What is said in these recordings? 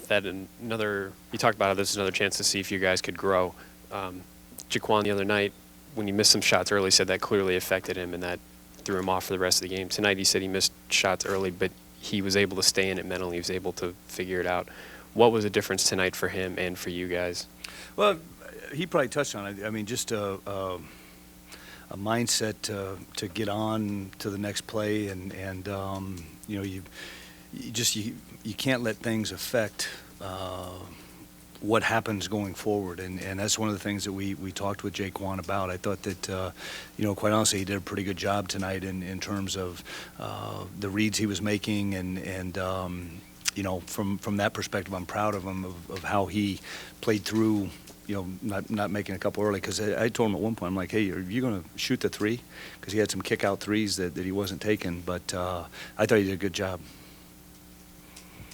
that you talked about how this is another chance to see if you guys could grow. JaQuan the other night, when he missed some shots early, said that clearly affected him and that threw him off for the rest of the game. Tonight he said he missed shots early, but he was able to stay in it mentally. He was able to figure it out. What was the difference tonight for him and for you guys? Well, he probably touched on it. I mean, just a mindset to get on to the next play, and you know, you can't let things affect what happens going forward, and that's one of the things that we talked with JaQuan about. I thought that you know, quite honestly, he did a pretty good job tonight in terms of the reads he was making, and you know, from that perspective, I'm proud of him of how he played through. You know, not making a couple early, because I told him at one point, I'm like, hey, are you going to shoot the three? Because he had some kick-out threes that he wasn't taking, but I thought he did a good job.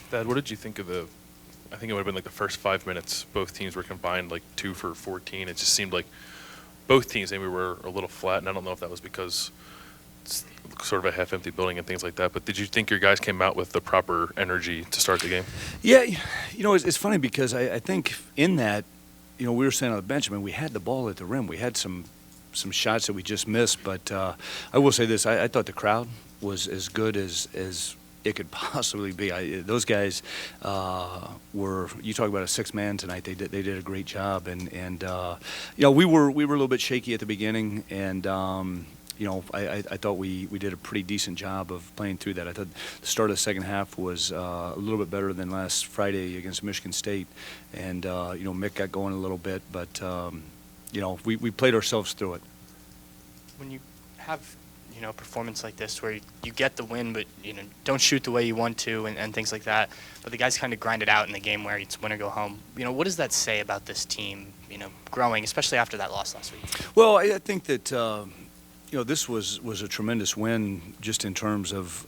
Dad, what did you think of I think it would have been like the first 5 minutes, both teams were combined like 2 for 14. It just seemed like both teams maybe were a little flat, and I don't know if that was because it's sort of a half-empty building and things like that, but did you think your guys came out with the proper energy to start the game? Yeah, you know, it's funny because I think in that, you know, we were saying on the bench, I mean, we had the ball at the rim. We had some shots that we just missed, but I will say this, I thought the crowd was as good as it could possibly be. Those guys were, you talk about a six-man tonight, they did a great job, and you know, we were a little bit shaky at the beginning, and you know, I thought we did a pretty decent job of playing through that. I thought the start of the second half was a little bit better than last Friday against Michigan State, and you know, Mick got going a little bit, but you know, we played ourselves through it. When you have, you know, a performance like this where you get the win, but you know, don't shoot the way you want to, and things like that, but the guys kind of grind it out in the game where it's win or go home. You know, what does that say about this team? You know, growing, especially after that loss last week. Well, I think that. You know, this was a tremendous win just in terms of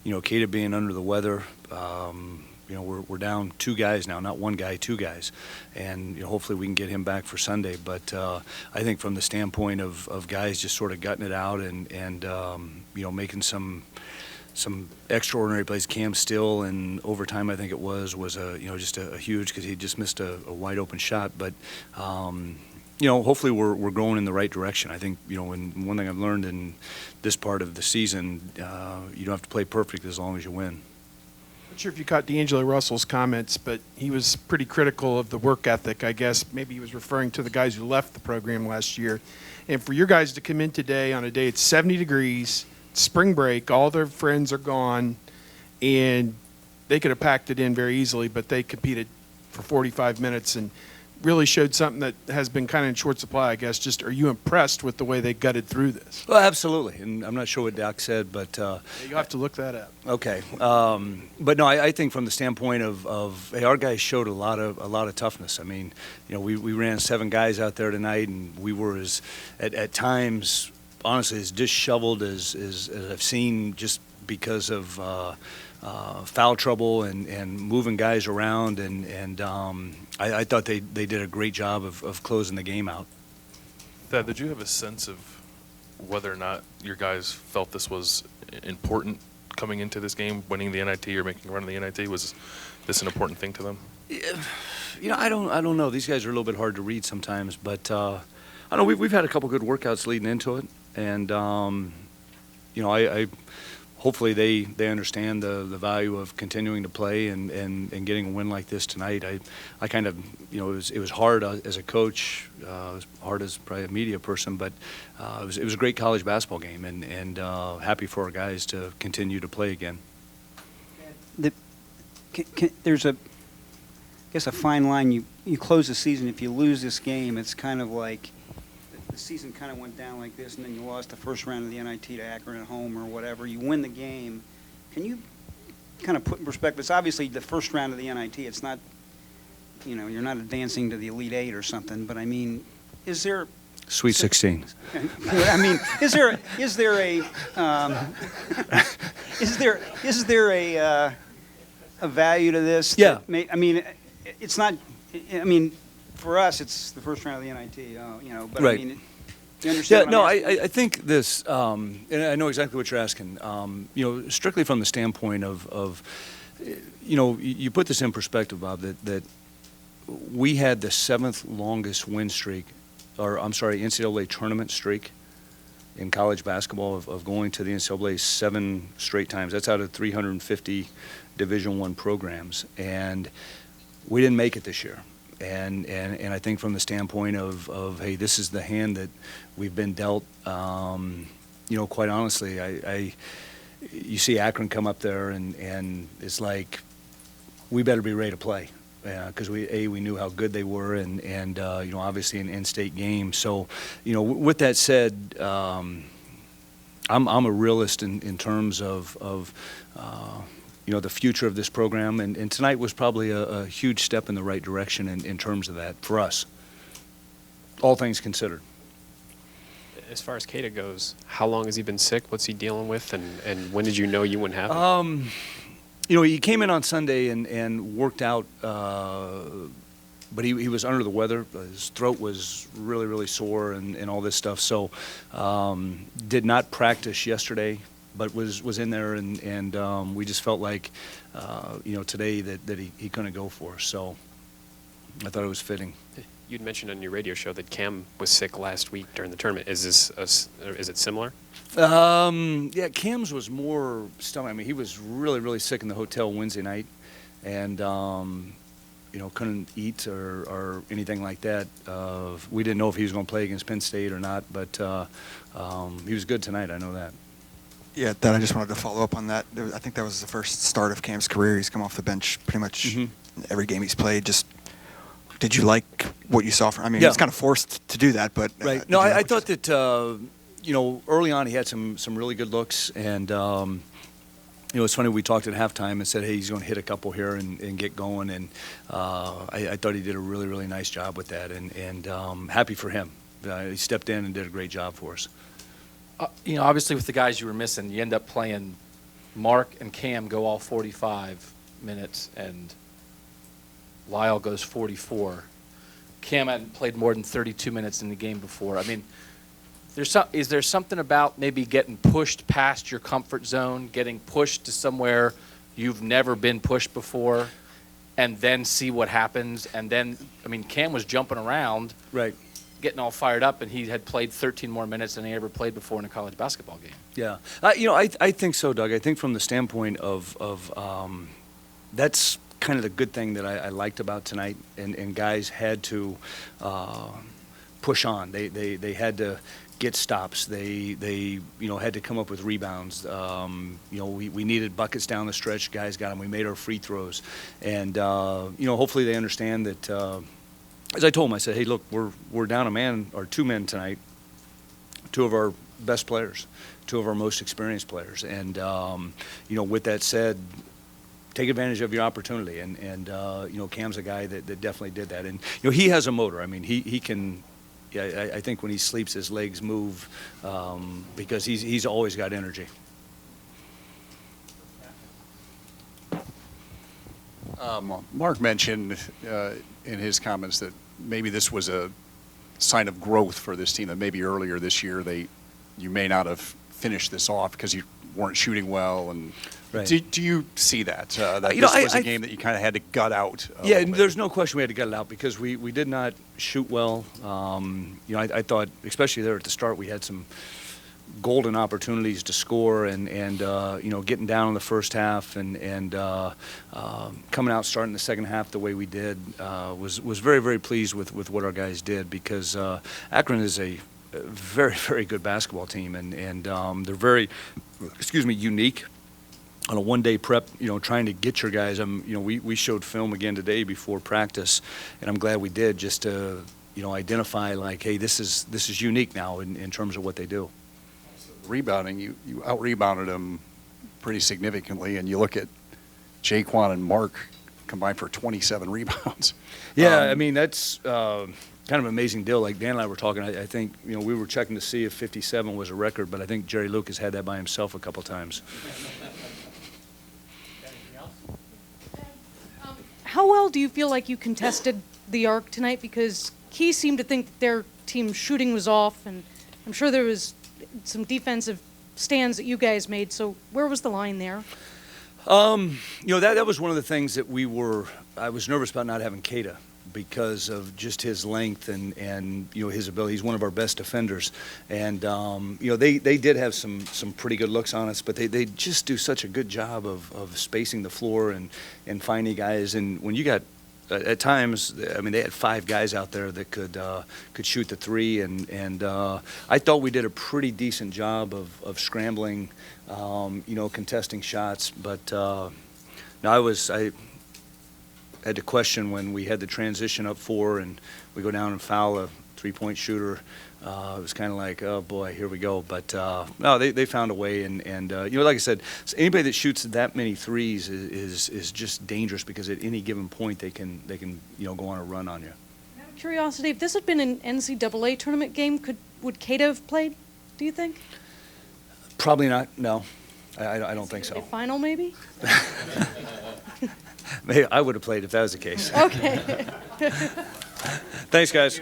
you know, Keita being under the weather. You know, we're down 2 guys now, not 1 guy, 2 guys, and you know, hopefully we can get him back for Sunday. But I think from the standpoint of guys just sort of gutting it out and you know, making some extraordinary plays. Cam Still in overtime, I think it was a, you know, just a huge, because he just missed a wide open shot, but. You know, hopefully we're going in the right direction. I think, you know, and one thing I've learned in this part of the season, you don't have to play perfect as long as you win. Not sure if you caught D'Angelo Russell's comments, but he was pretty critical of the work ethic, I guess. Maybe he was referring to the guys who left the program last year. And for your guys to come in today on a day it's 70 degrees, spring break, all their friends are gone, and they could have packed it in very easily, but they competed for 45 minutes and really showed something that has been kind of in short supply, I guess. Just, are you impressed with the way they gutted through this? Well, absolutely, and I'm not sure what Doc said, but yeah, you have to look that up. Okay, but no, I think from the standpoint of hey, our guys showed a lot of toughness. I mean, you know, we ran 7 guys out there tonight, and we were at times, honestly, as disheveled as I've seen, just because of foul trouble and moving guys around, and I thought they did a great job of closing the game out. Thad, did you have a sense of whether or not your guys felt this was important coming into this game, winning the NIT or making a run of the NIT? Was this an important thing to them? You know, I don't know. These guys are a little bit hard to read sometimes, but I know we've had a couple good workouts leading into it, and you know, I hopefully they understand the value of continuing to play and getting a win like this tonight. I kind of, you know, it was hard as a coach, it was hard as probably a media person, but it was a great college basketball game, and happy for our guys to continue to play again. There's I guess a fine line. You close the season. If you lose this game, it's kind of like the season kind of went down like this, and then you lost the first round of the NIT to Akron at home or whatever. You win the game. Can you kind of put in perspective? It's obviously the first round of the NIT. It's not, you know, you're not advancing to the Elite Eight or something. But I mean, is there Sweet 16? I mean, is there a value to this? Yeah. I mean, it's not. I mean, for us, it's the first round of the NIT. You know, but right. I mean, you understand? Yeah. No, I think this, and I know exactly what you're asking. You know, strictly from the standpoint of You put this in perspective, Bob, that we had the 7th longest win streak, or I'm sorry, NCAA tournament streak in college basketball of going to the NCAA 7 straight times. That's out of 350 Division I programs, and we didn't make it this year. And I think from the standpoint of hey, this is the hand that we've been dealt. Quite honestly, you see Akron come up there, and it's like we better be ready to play because we knew how good they were, and obviously an in-state game. So, with that said, I'm a realist in terms of the future of this program, and tonight was probably a huge step in the right direction in terms of that for us, all things considered. As far as Keita goes, how long has he been sick? What's he dealing with? And when did you know you wouldn't have it? He came in on Sunday and worked out, but he was under the weather. His throat was really, really sore and all this stuff. So did not practice yesterday, but was in there, and we just felt like, today that he couldn't go for us. So I thought it was fitting. You'd mentioned on your radio show that Cam was sick last week during the tournament. Is it similar? Yeah, Cam's was more stomach. I mean, he was really, really sick in the hotel Wednesday night, and couldn't eat or anything like that. We didn't know if he was going to play against Penn State or not, but he was good tonight. I know that. Yeah, I just wanted to follow up on that. I think that was the first start of Cam's career. He's come off the bench pretty much in every game he's played. Did you like what you saw from? I mean, yeah. He's kind of forced to do that, but right. No, I thought that early on he had some really good looks, and it's funny, we talked at halftime and said, hey, he's going to hit a couple here and get going, and I thought he did a really, really nice job with that, and happy for him. He stepped in and did a great job for us. Obviously with the guys you were missing, you end up playing Mark and Cam go all 45 minutes, and Lyle goes 44. Cam hadn't played more than 32 minutes in the game before. I mean, is there something about maybe getting pushed past your comfort zone, getting pushed to somewhere you've never been pushed before, and then see what happens? And then, I mean, Cam was jumping around, right, getting all fired up, and he had played 13 more minutes than he ever played before in a college basketball game. Yeah, I think so, Doug. I think from the standpoint of that's kind of the good thing that I liked about tonight, and guys had to push on. They had to get stops. They had to come up with rebounds. We needed buckets down the stretch. Guys got them. We made our free throws, and hopefully they understand that. As I told them, I said, hey, look, we're down a man or two men tonight. Two of our best players, two of our most experienced players, and with that said, take advantage of your opportunity, and Cam's a guy that definitely did that, and he has a motor. I mean, he can. Yeah, I think when he sleeps, his legs move because he's always got energy. Mark mentioned in his comments that maybe this was a sign of growth for this team. That maybe earlier this year you may not have finished this off because you weren't shooting well. And right. do you see that this was a game that you kind of had to gut out? Yeah, there's no question we had to gut it out because we did not shoot well. I thought, especially there at the start, we had some golden opportunities to score, and getting down in the first half and coming out starting the second half the way we did was very, very pleased with what our guys did, because Akron is a very, very good basketball team, and they're very unique on a one-day prep, trying to get your guys. We showed film again today before practice, and I'm glad we did, just to identify, like, hey, this is unique now in terms of what they do. Rebounding, you out-rebounded them pretty significantly, and you look at JaQuan and Mark combined for 27 rebounds. Yeah, I mean, that's kind of an amazing deal. Like Dan and I were talking, I think, we were checking to see if 57 was a record, but I think Jerry Lucas had that by himself a couple times. How well do you feel like you contested the arc tonight? Because Key seemed to think that their team's shooting was off, and I'm sure there was some defensive stands that you guys made. So where was the line there? That was one of the things that I was nervous about not having Keita because of just his length and his ability. He's one of our best defenders. And, they did have some pretty good looks on us, but they just do such a good job of spacing the floor and finding guys. And when you got, at times, I mean, they had 5 guys out there that could shoot the three, and I thought we did a pretty decent job of scrambling, contesting shots. But no, I had to question when we had the transition up 4 and we go down and foul a 3-point shooter. It was kind of like, oh boy, here we go. But no, they found a way, and like I said, anybody that shoots that many threes is just dangerous because at any given point they can go on a run on you. Out of curiosity, if this had been an NCAA tournament game, would Keita have played, do you think? Probably not. No, I don't think so. Final, maybe? Maybe I would have played if that was the case. Okay. Thanks, guys.